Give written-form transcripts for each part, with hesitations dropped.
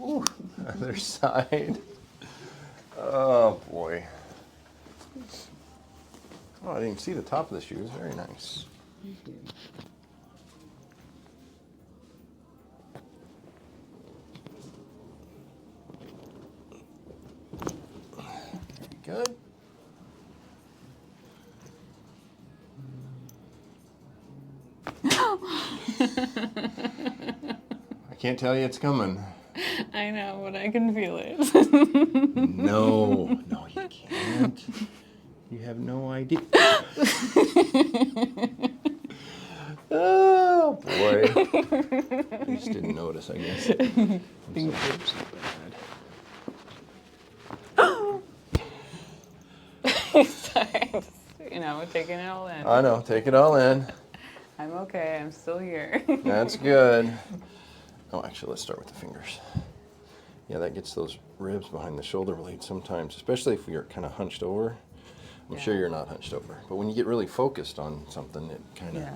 Ooh, other side. Oh boy. Oh, I didn't see the top of the shoes. Very nice. Thank you. Very good. I can't tell you it's coming. I know, but I can feel it. No, you can't. You have no idea. Oh boy. I just didn't notice, I guess. I'm so bad. Sorry, just, taking it all in. I know, take it all in. I'm okay, I'm still here. That's good. Oh, actually, let's start with the fingers. Yeah, that gets those ribs behind the shoulder blade sometimes, especially if you're kind of hunched over. I'm sure you're not hunched over, but when you get really focused on something, it kind of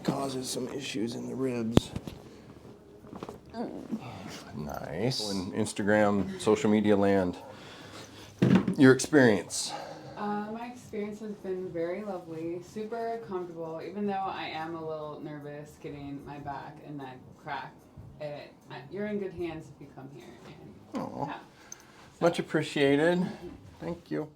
causes some issues in the ribs. Nice. In Instagram, social media land, your experience? My experience has been very lovely, super comfortable, even though I am a little nervous getting my back and neck cracked. You're in good hands if you come here. And, Much appreciated. Thank you.